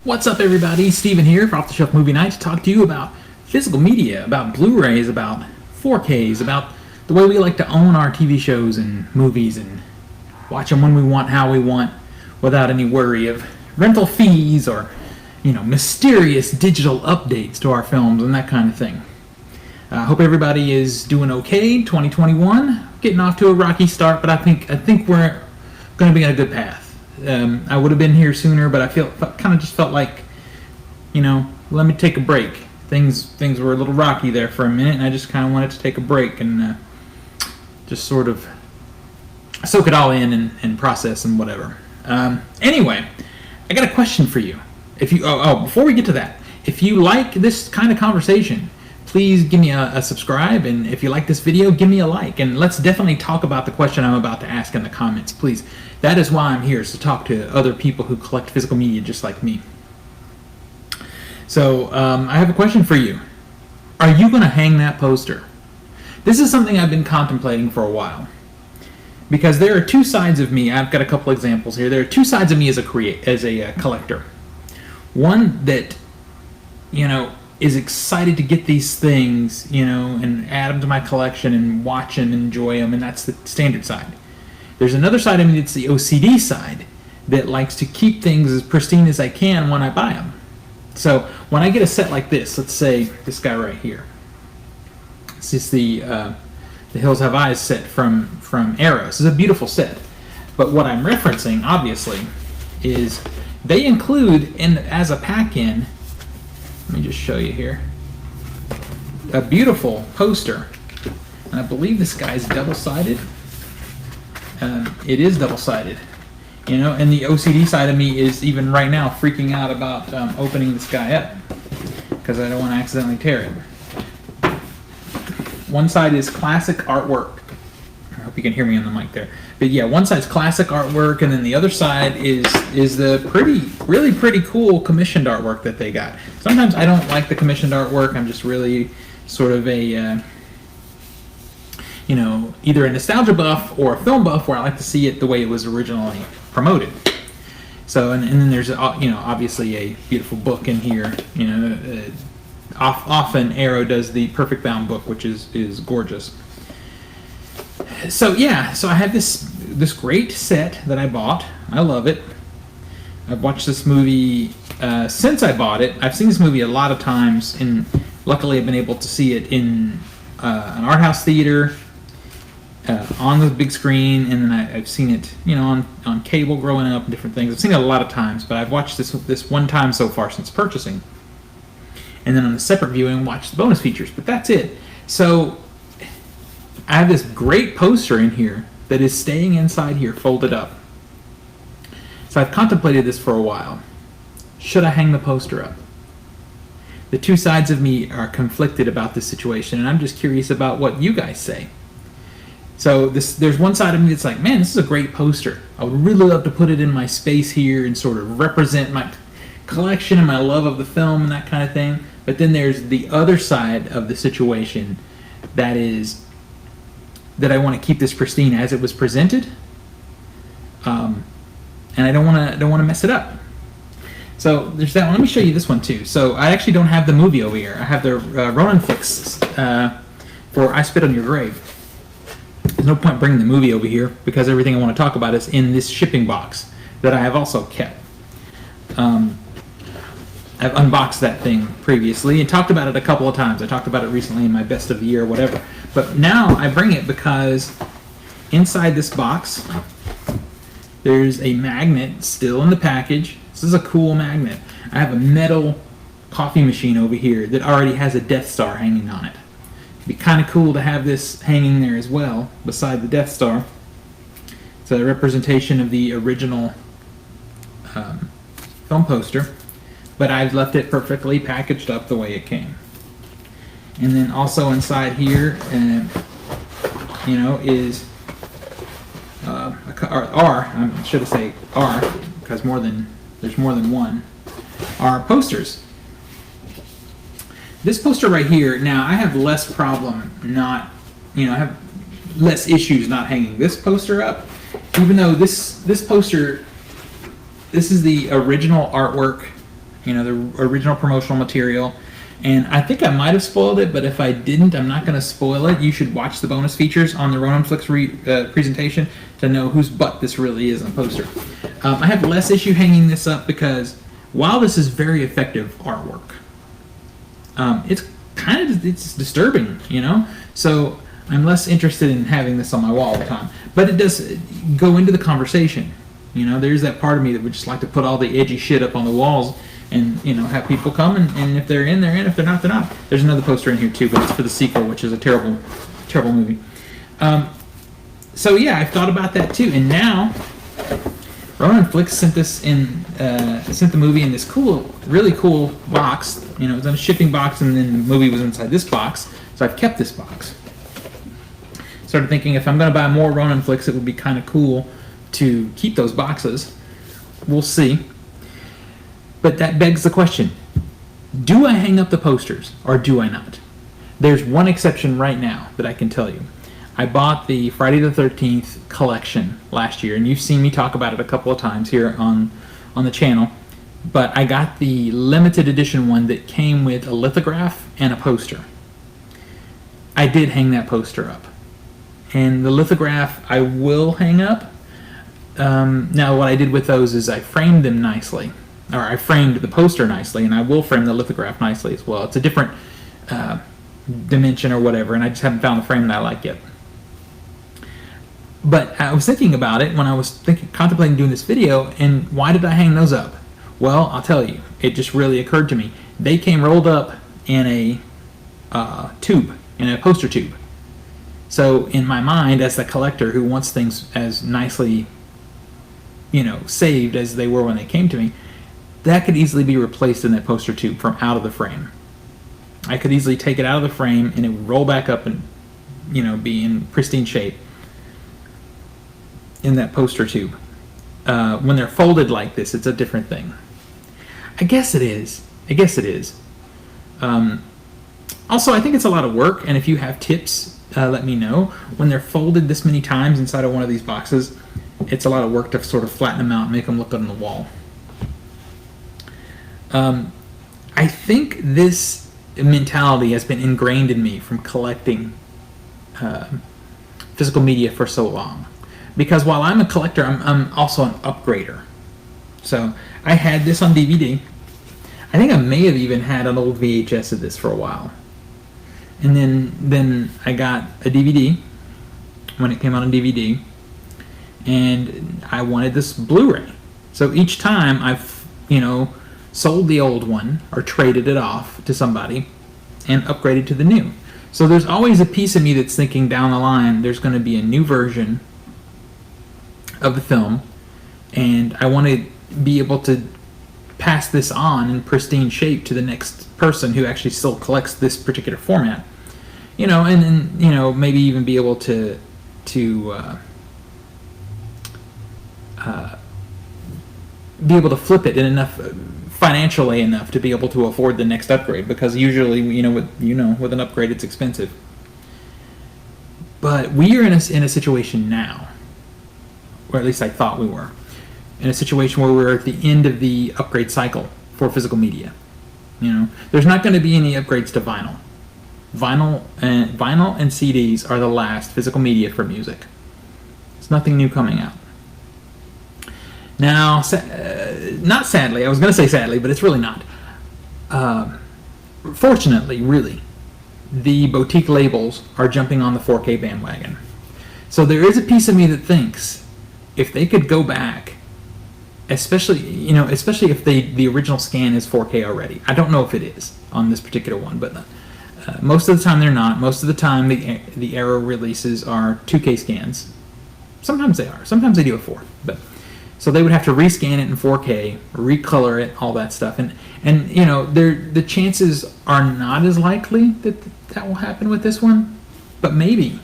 What's up, everybody? Steven here for Off the Shelf Movie Night to talk to you about physical media, about Blu-rays, about 4Ks, about the way we like to own our TV shows and movies and watch them when we want, how we want, without any worry of rental fees or, mysterious digital updates to our films and that kind of thing. I hope everybody is doing okay. 2021, getting off to a rocky start, but I think we're going to be on a good path. I would have been here sooner, but I felt like, let me take a break. Things were a little rocky there for a minute, and I just kind of wanted to take a break and just sort of soak it all in and process and whatever. Anyway, I got a question for you. Before we get to that, if you like this kind of conversation, please give me a subscribe, and if you like this video, give me a like, and let's definitely talk about the question I'm about to ask in the comments, please. That is why I'm here, is to talk to other people who collect physical media just like me. So, I have a question for you. Are you going to hang that poster? This is something I've been contemplating for a while. Because there are two sides of me. I've got a couple examples here. There are two sides of me as a collector. One that, is excited to get these things, and add them to my collection and watch them and enjoy them, and that's the standard side. There's another side of me that's the OCD side that likes to keep things as pristine as I can when I buy them. So when I get a set like this, let's say this guy right here. This is the Hills Have Eyes set from Arrow. This is a beautiful set. But what I'm referencing, obviously, is they include, as a pack-in, let me just show you here, a beautiful poster. And I believe this guy's double-sided. It is double-sided. And the OCD side of me is even right now freaking out about opening this guy up because I don't want to accidentally tear it. One side is classic artwork. I hope you can hear me on the mic there. But yeah, one side's classic artwork, and then the other side is the really pretty cool commissioned artwork that they got. Sometimes I don't like the commissioned artwork. I'm just really sort of a either a nostalgia buff or a film buff where I like to see it the way it was originally promoted. So, and then there's, obviously a beautiful book in here. Often Arrow does the Perfect Bound book, which is gorgeous. So yeah, so I have this great set that I bought. I love it. I've watched this movie since I bought it. I've seen this movie a lot of times, and luckily I've been able to see it in an art house theater, on the big screen, and then I've seen it, on cable growing up and different things. I've seen it a lot of times, but I've watched this one time so far since purchasing. And then on a separate viewing, watch the bonus features, but that's it. So I have this great poster in here that is staying inside here, folded up. So I've contemplated this for a while. Should I hang the poster up? The two sides of me are conflicted about this situation, and I'm just curious about what you guys say. So there's one side of me that's like, man, this is a great poster. I would really love to put it in my space here and sort of represent my collection and my love of the film and that kind of thing. But then there's the other side of the situation that I want to keep this pristine as it was presented, and I don't want to mess it up. So there's that one. Let me show you this one too. So I actually don't have the movie over here. I have the Ronin fix for I Spit on Your Grave. There's no point bringing the movie over here because everything I want to talk about is in this shipping box that I have also kept. I've unboxed that thing previously and talked about it a couple of times. I talked about it recently in my best of the year or whatever. But now I bring it because inside this box there's a magnet still in the package. This is a cool magnet. I have a metal coffee machine over here that already has a Death Star hanging on it. It'd be kind of cool to have this hanging there as well beside the Death Star. It's a representation of the original film poster, but I've left it perfectly packaged up the way it came. And then also inside here, is I should say R, because there's more than one, are posters. This poster right here, now I have less problem I have less issues not hanging this poster up, even though this poster, this is the original artwork the original promotional material. And I think I might have spoiled it, but if I didn't, I'm not going to spoil it. You should watch the bonus features on the Ronin Flicks presentation to know whose butt this really is on the poster. I have less issue hanging this up because while this is very effective artwork, it's disturbing, So I'm less interested in having this on my wall all the time. But it does go into the conversation. There's that part of me that would just like to put all the edgy shit up on the walls and, have people come, and if they're in, they're in. If they're not, they're not. There's another poster in here, too, but it's for the sequel, which is a terrible, terrible movie. So, yeah, I've thought about that, too. And now, Ronin Flicks sent the movie in this really cool box. It was in a shipping box, and then the movie was inside this box. So I've kept this box. Started thinking if I'm going to buy more Ronin Flicks, it would be kind of cool to keep those boxes. We'll see. But that begs the question, do I hang up the posters or do I not? There's one exception right now that I can tell you. I bought the Friday the 13th collection last year, and you've seen me talk about it a couple of times here on the channel. But I got the limited edition one that came with a lithograph and a poster. I did hang that poster up. And the lithograph I will hang up. Now what I did with those is I framed them nicely. Or I framed the poster nicely, and I will frame the lithograph nicely as well. It's a different dimension or whatever, and I just haven't found the frame that I like yet. But I was thinking about it when I was contemplating doing this video, and why did I hang those up? Well, I'll tell you. It just really occurred to me. They came rolled up in a tube, in a poster tube. So in my mind, as the collector who wants things as nicely, saved as they were when they came to me, that could easily be replaced in that poster tube from out of the frame. I could easily take it out of the frame and it would roll back up and, be in pristine shape in that poster tube. When they're folded like this, it's a different thing. I guess it is. Also, I think it's a lot of work, and if you have tips, let me know. When they're folded this many times inside of one of these boxes, it's a lot of work to sort of flatten them out and make them look good on the wall. I think this mentality has been ingrained in me from collecting physical media for so long. Because while I'm a collector, I'm also an upgrader. So I had this on DVD. I think I may have even had an old VHS of this for a while. And then I got a DVD when it came out on DVD, and I wanted this Blu-ray. So each time I've, sold the old one or traded it off to somebody and upgraded to the new. So there's always a piece of me that's thinking down the line there's going to be a new version of the film, and I want to be able to pass this on in pristine shape to the next person who actually still collects this particular format. And maybe even be able to be able to flip it in enough financially enough to be able to afford the next upgrade, because usually with an upgrade it's expensive. But we are in a situation now, or at least I thought we were, in a situation where we're at the end of the upgrade cycle for physical media. There's not going to be any upgrades to vinyl. Vinyl and CDs are the last physical media for music. There's nothing new coming out. Now, not sadly, I was going to say sadly, but it's really not. Fortunately, really, the boutique labels are jumping on the 4K bandwagon. So there is a piece of me that thinks if they could go back, especially if the original scan is 4K already. I don't know if it is on this particular one, but most of the time they're not. Most of the time the Arrow releases are 2K scans. Sometimes they are. Sometimes they do a 4. So they would have to rescan it in 4K, recolor it, all that stuff, and the chances are not as likely that will happen with this one, but maybe.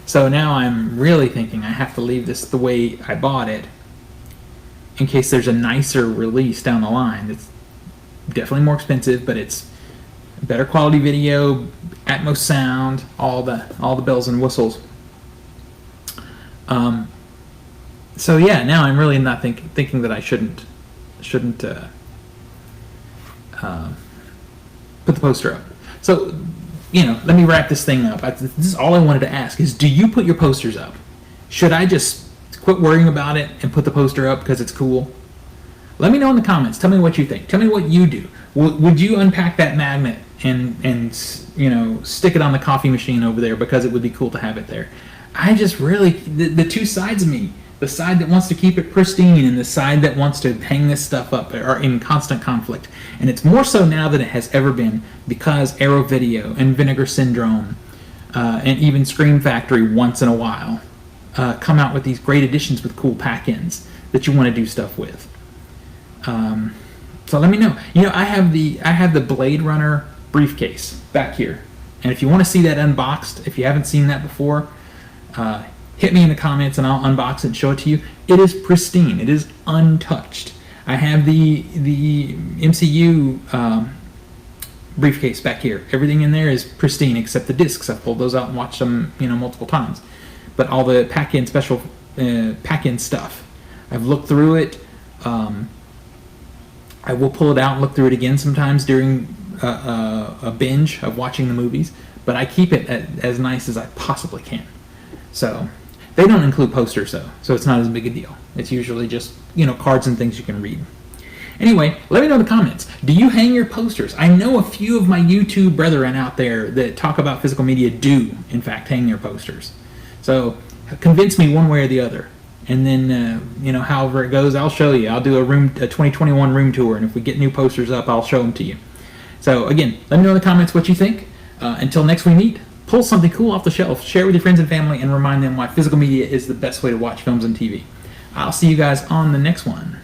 So now I'm really thinking I have to leave this the way I bought it, in case there's a nicer release down the line. That's definitely more expensive, but it's better quality video, Atmos sound, all the bells and whistles. So yeah, now I'm really not thinking that I shouldn't put the poster up. So, let me wrap this thing up. This is all I wanted to ask is, do you put your posters up? Should I just quit worrying about it and put the poster up because it's cool? Let me know in the comments. Tell me what you think. Tell me what you do. Would you unpack that magnet and stick it on the coffee machine over there because it would be cool to have it there? I just really, the two sides of me, the side that wants to keep it pristine and the side that wants to hang this stuff up, are in constant conflict. And it's more so now than it has ever been because Arrow Video and Vinegar Syndrome and even Scream Factory once in a while come out with these great editions with cool pack-ins that you want to do stuff with. So let me know. I have the Blade Runner briefcase back here, and if you want to see that unboxed, if you haven't seen that before, hit me in the comments and I'll unbox it and show it to you. It is pristine. It is untouched. I have the MCU briefcase back here. Everything in there is pristine except the discs. I've pulled those out and watched them, multiple times. But all the pack-in special pack-in stuff, I've looked through it. I will pull it out and look through it again sometimes during a binge of watching the movies, but I keep it as nice as I possibly can. So they don't include posters though, so it's not as big a deal. It's usually just cards and things you can read. Anyway, let me know in the comments. Do you hang your posters? I know a few of my YouTube brethren out there that talk about physical media do, in fact, hang their posters. So convince me one way or the other. And then, however it goes, I'll show you. I'll do a 2021 room tour, and if we get new posters up, I'll show them to you. So, again, let me know in the comments what you think. Until next we meet, pull something cool off the shelf, share it with your friends and family, and remind them why physical media is the best way to watch films and TV. I'll see you guys on the next one.